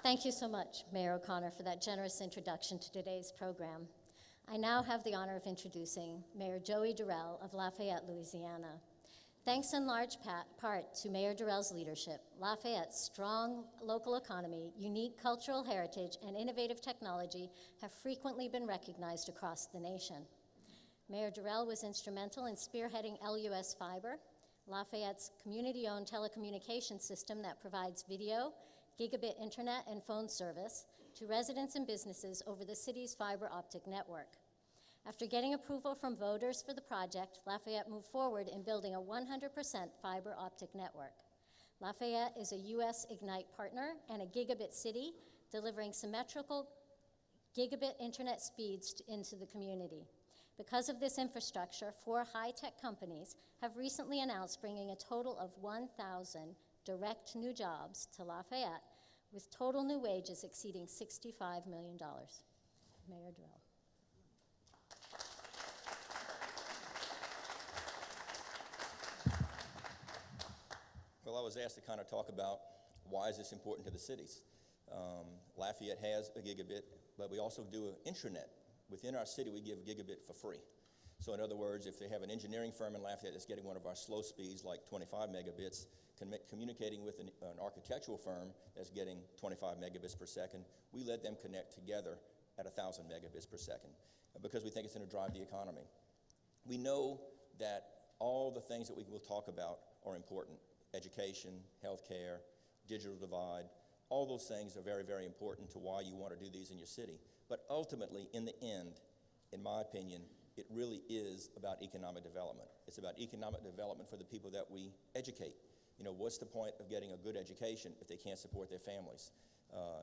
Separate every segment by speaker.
Speaker 1: Thank you so much, Mayor O'Connor, for that generous introduction to today's program. I now have the honor of introducing Mayor Joey Durel of Lafayette, Louisiana. Thanks in large part to Mayor Durel's leadership, Lafayette's strong local economy, unique cultural heritage, and innovative technology have frequently been recognized across the nation. Mayor Durel was instrumental in spearheading LUS Fiber, Lafayette's community-owned telecommunications system that provides video, gigabit internet, and phone service to residents and businesses over the city's fiber optic network. After getting approval from voters for the project, Lafayette moved forward in building a 100% fiber optic network. Lafayette is a U.S. Ignite partner and a gigabit city, delivering symmetrical gigabit internet speeds into the community. Because of this infrastructure, 4 high-tech companies have recently announced bringing a total of 1,000 direct new jobs to Lafayette, with total new wages exceeding $65 million. Mayor Durel.
Speaker 2: Well, I was asked to kind of talk about why is this important to the cities. Lafayette has a gigabit, but we also do an intranet. Within our city, we give gigabit for free. So in other words, if they have an engineering firm in Lafayette that's getting one of our slow speeds, like 25 megabits, communicating with an architectural firm that's getting 25 megabits per second, we let them connect together at 1,000 megabits per second because we think it's going to drive the economy. We know that all the things that we will talk about are important. Education, healthcare, digital divide, all those things are very, very important to why you want to do these in your city. But ultimately, in the end, in my opinion, it really is about economic development. It's about economic development for the people that we educate. You know, what's the point of getting a good education if they can't support their families?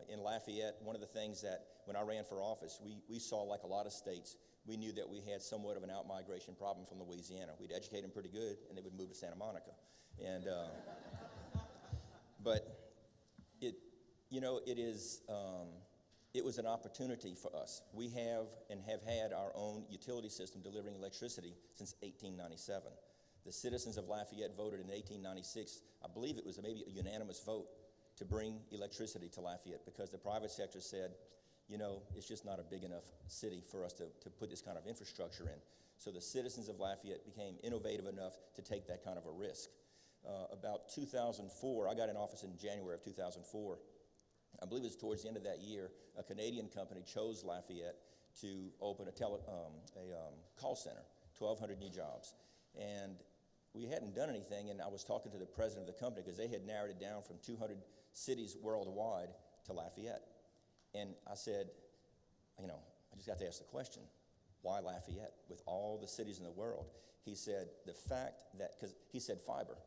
Speaker 2: In Lafayette, one of the things that when I ran for office, we saw, like a lot of states, we knew that we had somewhat of an out-migration problem from Louisiana. We'd educate them pretty good, and they would move to Santa Monica. And, but it was an opportunity for us. We have and have had our own utility system delivering electricity since 1897. The citizens of Lafayette voted in 1896, I believe it was maybe a unanimous vote, to bring electricity to Lafayette because the private sector said, you know, it's just not a big enough city for us to put this kind of infrastructure in. So the citizens of Lafayette became innovative enough to take that kind of a risk. About 2004, I got in office in January of 2004. I believe it was towards the end of that year, a Canadian company chose Lafayette to open a call center, 1,200 new jobs. And we hadn't done anything, and I was talking to the president of the company because they had narrowed it down from 200 cities worldwide to Lafayette. And I said, you know, I just got to ask the question, why Lafayette with all the cities in the world? He said, the fact that, because he said fiber.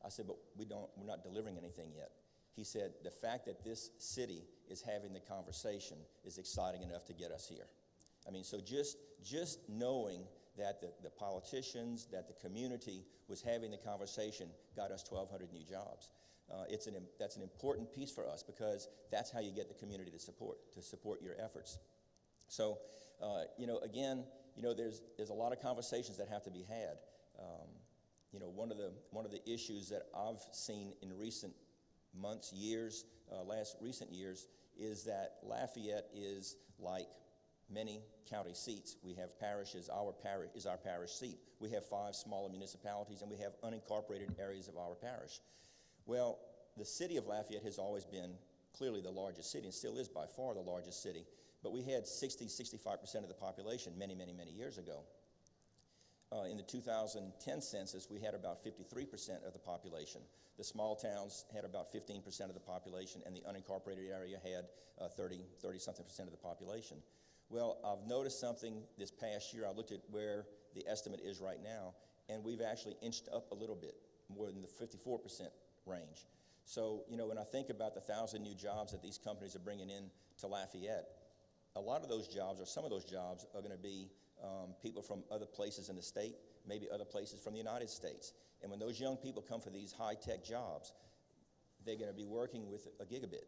Speaker 2: I said, but we're not delivering anything yet. He said, the fact that this city is having the conversation is exciting enough to get us here. I mean, so just knowing that the politicians, that the community was having the conversation got us 1,200 new jobs. That's an important piece for us because that's how you get the community to support your efforts. So, again, there's a lot of conversations that have to be had. One of the issues that I've seen in recent months, years, recent years, is that Lafayette is like many county seats. We have parishes. Our parish is our parish seat. We have 5 smaller municipalities, and we have unincorporated areas of our parish. Well, the city of Lafayette has always been clearly the largest city and still is by far the largest city, but we had 65% of the population many, many, many years ago. In the 2010 census, we had about 53% of the population. The small towns had about 15% of the population, and the unincorporated area had 30-something% of the population. Well, I've noticed something this past year. I looked at where the estimate is right now, and we've actually inched up a little bit, more than the 54% range. So, when I think about the 1,000 new jobs that these companies are bringing in to Lafayette, a lot of those jobs, or some of those jobs, are going to be people from other places in the state, maybe other places from the United States. And when those young people come for these high-tech jobs, they're going to be working with a gigabit.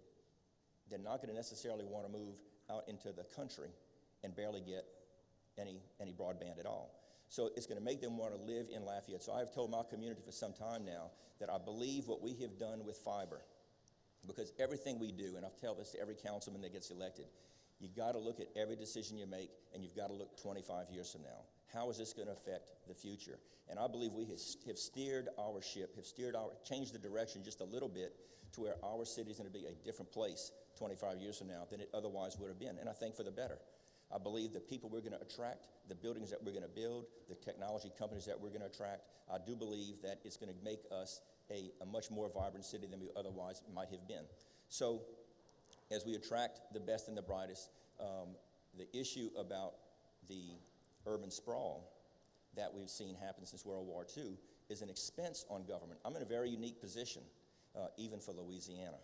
Speaker 2: They're not going to necessarily want to move out into the country and barely get any broadband at all. So it's going to make them want to live in Lafayette. So I've told my community for some time now that I believe what we have done with fiber Because everything we do, and I tell this to every councilman that gets elected, you got to look at every decision you make, and you've got to look 25 years from now. How is this going to affect the future? And I believe we have steered our ship, changed the direction just a little bit to where our city is going to be a different place 25 years from now than it otherwise would have been, and I think for the better. I believe the people we're going to attract, the buildings that we're going to build, the technology companies that we're going to attract, I do believe that it's going to make us a much more vibrant city than we otherwise might have been. So as we attract the best and the brightest, the issue about the urban sprawl that we've seen happen since World War II is an expense on government. I'm in a very unique position, even for Louisiana,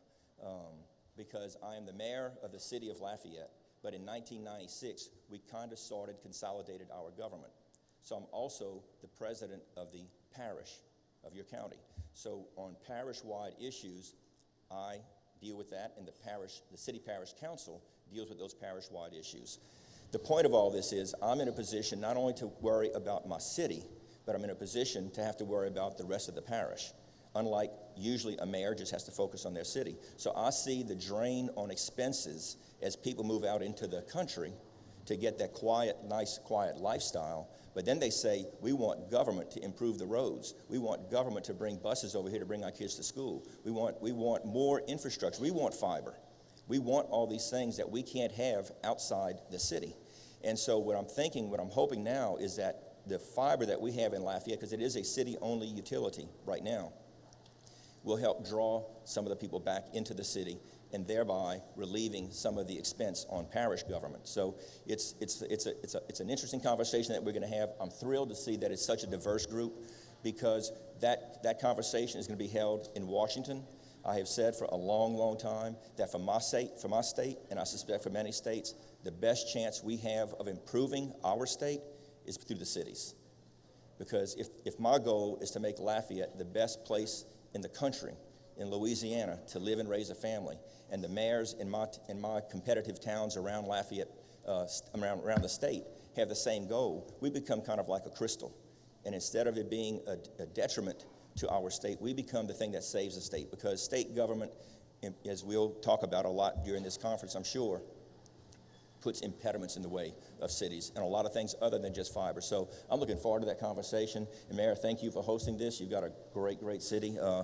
Speaker 2: because I am the mayor of the city of Lafayette, but in 1996, we kind of consolidated our government. So I'm also the president of the parish of your county. So on parish-wide issues, I deal with that, and the city parish council deals with those parish-wide issues. The point of all this is I'm in a position not only to worry about my city, but I'm in a position to have to worry about the rest of the parish. Unlike usually a mayor just has to focus on their city. So I see the drain on expenses as people move out into the country to get that nice, quiet lifestyle. But then they say, we want government to improve the roads. We want government to bring buses over here to bring our kids to school. We want more infrastructure. We want fiber. We want all these things that we can't have outside the city. And so what I'm hoping now is that the fiber that we have in Lafayette, because it is a city-only utility right now, will help draw some of the people back into the city and thereby relieving some of the expense on parish government. So it's an interesting conversation that we're going to have. I'm thrilled to see that it's such a diverse group, because that conversation is going to be held in Washington. I have said for a long, long time that for my state, and I suspect for many states, the best chance we have of improving our state is through the cities. Because if my goal is to make Lafayette the best place in the country, in Louisiana, to live and raise a family, and the mayors in my competitive towns around Lafayette, around the state, have the same goal, we become kind of like a crystal. And instead of it being a detriment to our state, we become the thing that saves the state, because state government, as we'll talk about a lot during this conference, I'm sure, puts impediments in the way of cities and a lot of things other than just fiber. So I'm looking forward to that conversation. And Mayor, thank you for hosting this. You've got a great, great city. I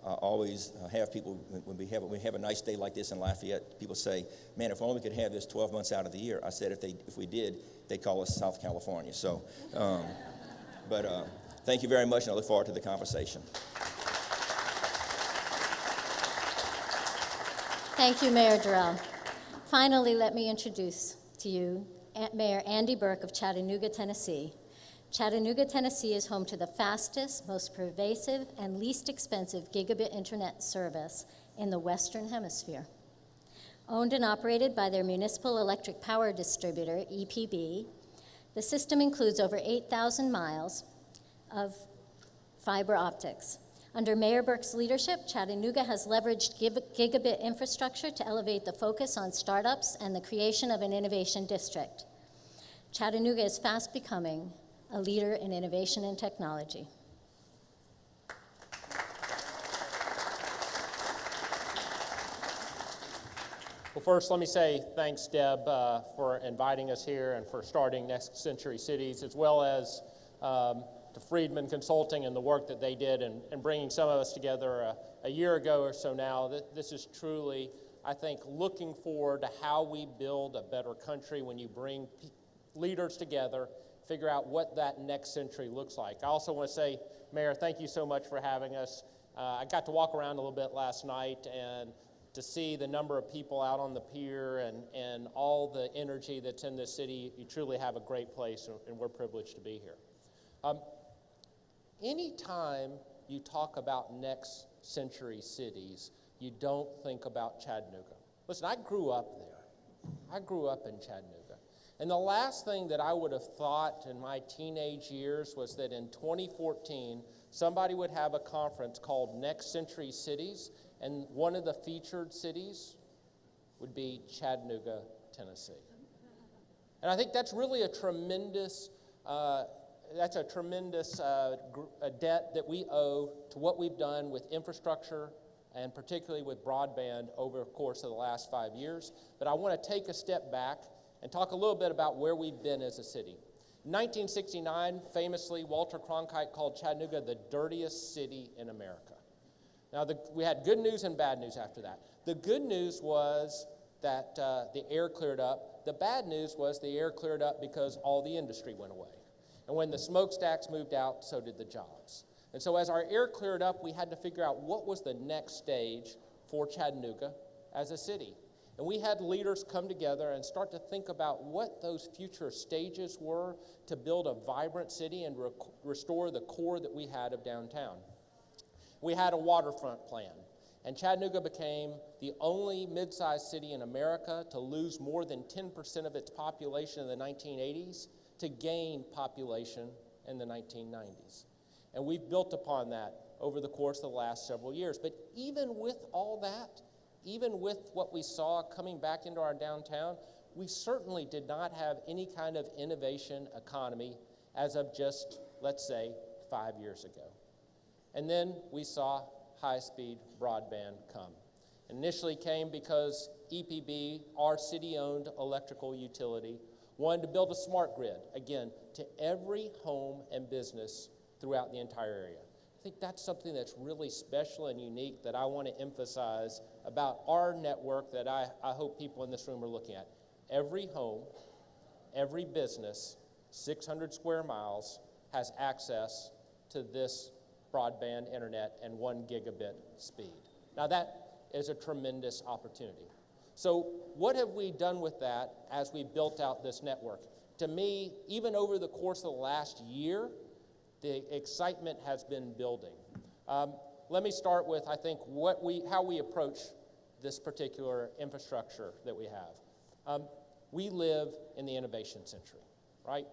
Speaker 2: always have people, when we have a nice day like this in Lafayette, people say, man, if only we could have this 12 months out of the year. I said, if we did, they'd call us South California. So, thank you very much, and I look forward to the conversation.
Speaker 1: Thank you, Mayor Durel. Finally, let me introduce to you Mayor Andy Berke of Chattanooga, Tennessee. Chattanooga, Tennessee is home to the fastest, most pervasive, and least expensive gigabit internet service in the Western Hemisphere. Owned and operated by their municipal electric power distributor, EPB, the system includes over 8,000 miles of fiber optics. Under Mayor Berke's leadership, Chattanooga has leveraged gigabit infrastructure to elevate the focus on startups and the creation of an innovation district. Chattanooga is fast becoming a leader in innovation and technology.
Speaker 3: Well, first, let me say thanks, Deb, for inviting us here and for starting Next Century Cities, as well as to Friedman Consulting and the work that they did in bringing some of us together a year ago or so now. This is truly, I think, looking forward to how we build a better country when you bring leaders together, figure out what that next century looks like. I also want to say, Mayor, thank you so much for having us. I got to walk around a little bit last night and to see the number of people out on the pier and all the energy that's in this city. You truly have a great place, and we're privileged to be here. Anytime you talk about next century cities, you don't think about Chattanooga. Listen, I grew up there. I grew up in Chattanooga. And the last thing that I would have thought in my teenage years was that in 2014, somebody would have a conference called Next Century Cities, and one of the featured cities would be Chattanooga, Tennessee. And I think that's really a tremendous debt that we owe to what we've done with infrastructure and particularly with broadband over the course of the last 5 years. But I want to take a step back and talk a little bit about where we've been as a city. In 1969, famously, Walter Cronkite called Chattanooga the dirtiest city in America. Now, we had good news and bad news after that. The good news was that the air cleared up. The bad news was the air cleared up because all the industry went away. And when the smokestacks moved out, so did the jobs. And so as our air cleared up, we had to figure out what was the next stage for Chattanooga as a city. And we had leaders come together and start to think about what those future stages were to build a vibrant city and restore the core that we had of downtown. We had a waterfront plan, and Chattanooga became the only mid-sized city in America to lose more than 10% of its population in the 1980s to gain population in the 1990s. And we've built upon that over the course of the last several years. But even with all that, even with what we saw coming back into our downtown, we certainly did not have any kind of innovation economy as of just, let's say, 5 years ago. And then we saw high-speed broadband come. Initially came because EPB, our city-owned electrical utility, wanted to build a smart grid, again, to every home and business throughout the entire area. I think that's something that's really special and unique that I want to emphasize about our network that I hope people in this room are looking at. Every home, every business, 600 square miles, has access to this broadband internet and 1 gigabit speed. Now that is a tremendous opportunity. So what have we done with that as we built out this network? To me, even over the course of the last year, the excitement has been building. Let me start with, I think, how we approach this particular infrastructure that we have. We live in the innovation century, right?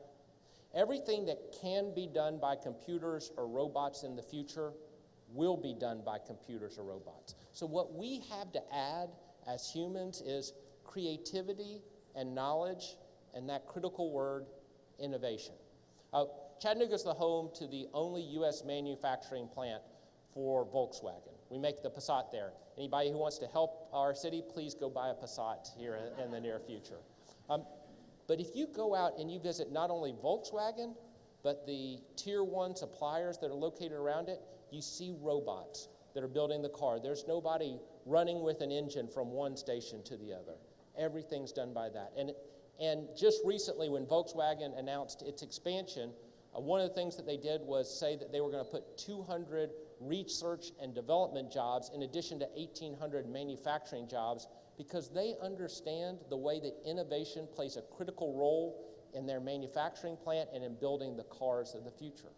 Speaker 3: Everything that can be done by computers or robots in the future will be done by computers or robots. So what we have to add as humans is creativity and knowledge, and that critical word, innovation. Chattanooga is the home to the only U.S. manufacturing plant for Volkswagen. We make the Passat there. Anybody who wants to help our city, please go buy a Passat here in the near future. But if you go out and you visit not only Volkswagen, but the tier 1 suppliers that are located around it, you see robots that are building the car. There's nobody running with an engine from one station to the other. Everything's done by that. And just recently when Volkswagen announced its expansion, one of the things that they did was say that they were going to put 200 research and development jobs in addition to 1,800 manufacturing jobs because they understand the way that innovation plays a critical role in their manufacturing plant and in building the cars of the future.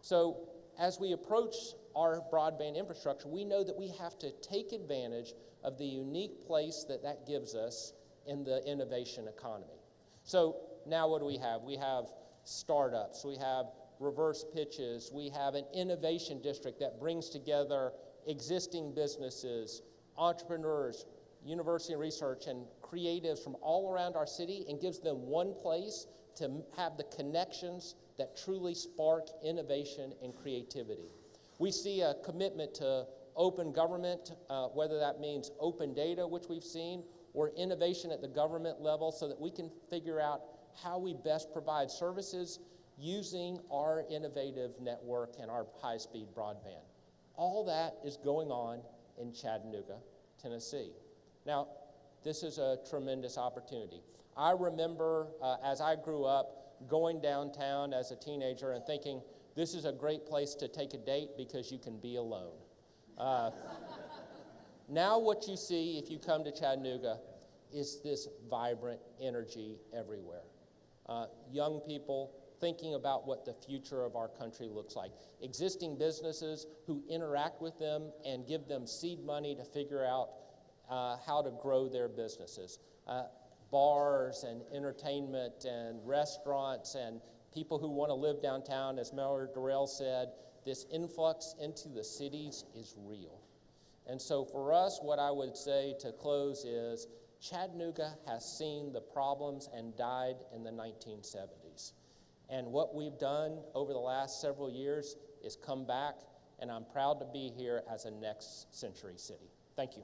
Speaker 3: So as we approach our broadband infrastructure, we know that we have to take advantage of the unique place that gives us in the innovation economy. So now what do we have? We have startups, we have reverse pitches, we have an innovation district that brings together existing businesses, entrepreneurs, university and research, and creatives from all around our city and gives them one place to have the connections that truly spark innovation and creativity. We see a commitment to open government, whether that means open data, which we've seen, or innovation at the government level so that we can figure out how we best provide services using our innovative network and our high-speed broadband. All that is going on in Chattanooga, Tennessee. Now, this is a tremendous opportunity. I remember as I grew up going downtown as a teenager and thinking, this is a great place to take a date because you can be alone. Now what you see if you come to Chattanooga is this vibrant energy everywhere. Young people thinking about what the future of our country looks like. Existing businesses who interact with them and give them seed money to figure out how to grow their businesses. Bars and entertainment and restaurants and people who want to live downtown, as Mayor Durel said, this influx into the cities is real. And so for us, what I would say to close is Chattanooga has seen the problems and died in the 1970s. And what we've done over the last several years is come back and I'm proud to be here as a next century city. Thank you.